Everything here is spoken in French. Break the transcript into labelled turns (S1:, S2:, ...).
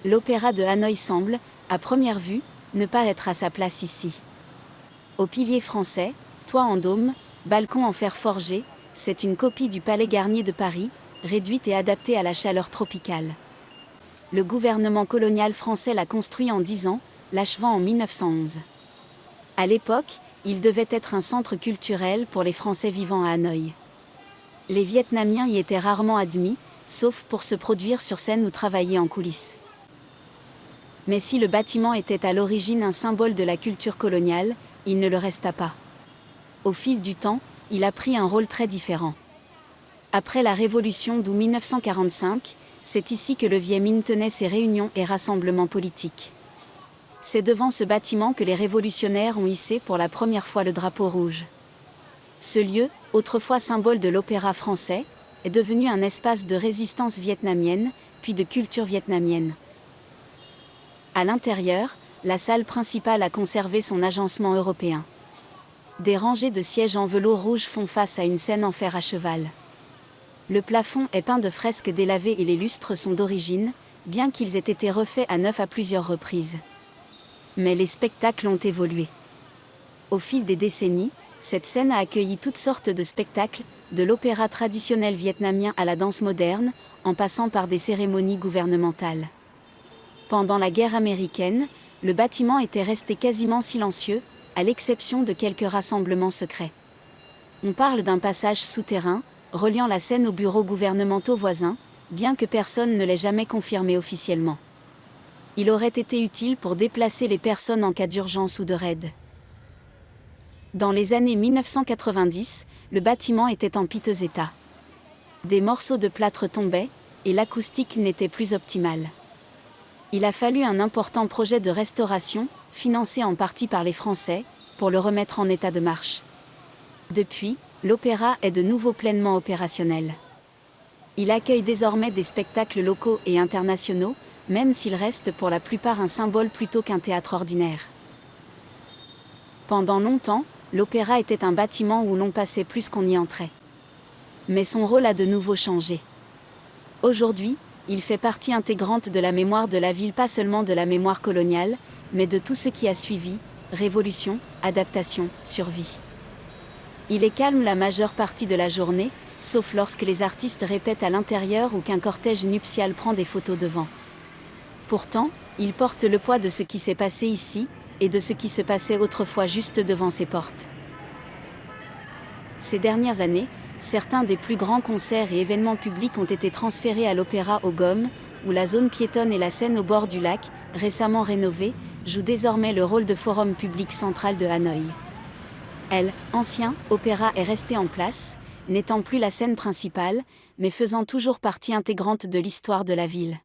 S1: l'opéra de Hanoï semble, à première vue, ne pas être à sa place ici. Au pilier français, toit en dôme, balcon en fer forgé, c'est une copie du Palais Garnier de Paris, réduite et adaptée à la chaleur tropicale. Le gouvernement colonial français l'a construit en 10 ans, l'achevant en 1911. À l'époque, il devait être un centre culturel pour les Français vivant à Hanoï. Les Vietnamiens y étaient rarement admis, sauf pour se produire sur scène ou travailler en coulisses. Mais si le bâtiment était à l'origine un symbole de la culture coloniale, il ne le resta pas. Au fil du temps, il a pris un rôle très différent. Après la Révolution d'août 1945, c'est ici que le Viet Minh tenait ses réunions et rassemblements politiques. C'est devant ce bâtiment que les révolutionnaires ont hissé pour la première fois le drapeau rouge. Ce lieu, autrefois symbole de l'opéra français, est devenu un espace de résistance vietnamienne, puis de culture vietnamienne. À l'intérieur, la salle principale a conservé son agencement européen. Des rangées de sièges en velours rouge font face à une scène en fer à cheval. Le plafond est peint de fresques délavées et les lustres sont d'origine, bien qu'ils aient été refaits à neuf à plusieurs reprises. Mais les spectacles ont évolué. Au fil des décennies, cette scène a accueilli toutes sortes de spectacles, de l'opéra traditionnel vietnamien à la danse moderne, en passant par des cérémonies gouvernementales. Pendant la guerre américaine, le bâtiment était resté quasiment silencieux, à l'exception de quelques rassemblements secrets. On parle d'un passage souterrain, reliant la scène aux bureaux gouvernementaux voisins, bien que personne ne l'ait jamais confirmé officiellement. Il aurait été utile pour déplacer les personnes en cas d'urgence ou de raid. Dans les années 1990, le bâtiment était en piteux état. Des morceaux de plâtre tombaient, et l'acoustique n'était plus optimale. Il a fallu un important projet de restauration, financé en partie par les Français, pour le remettre en état de marche. Depuis, l'opéra est de nouveau pleinement opérationnel. Il accueille désormais des spectacles locaux et internationaux, même s'il reste pour la plupart un symbole plutôt qu'un théâtre ordinaire. Pendant longtemps, l'opéra était un bâtiment où l'on passait plus qu'on y entrait. Mais son rôle a de nouveau changé. Aujourd'hui, il fait partie intégrante de la mémoire de la ville, pas seulement de la mémoire coloniale, mais de tout ce qui a suivi, révolution, adaptation, survie. Il est calme la majeure partie de la journée, sauf lorsque les artistes répètent à l'intérieur ou qu'un cortège nuptial prend des photos devant. Pourtant, il porte le poids de ce qui s'est passé ici, et de ce qui se passait autrefois juste devant ses portes. Ces dernières années, certains des plus grands concerts et événements publics ont été transférés à l'Opéra au Gom, où la zone piétonne et la scène au bord du lac, récemment rénovée, jouent désormais le rôle de forum public central de Hanoï. L'ancien opéra est resté en place, n'étant plus la scène principale, mais faisant toujours partie intégrante de l'histoire de la ville.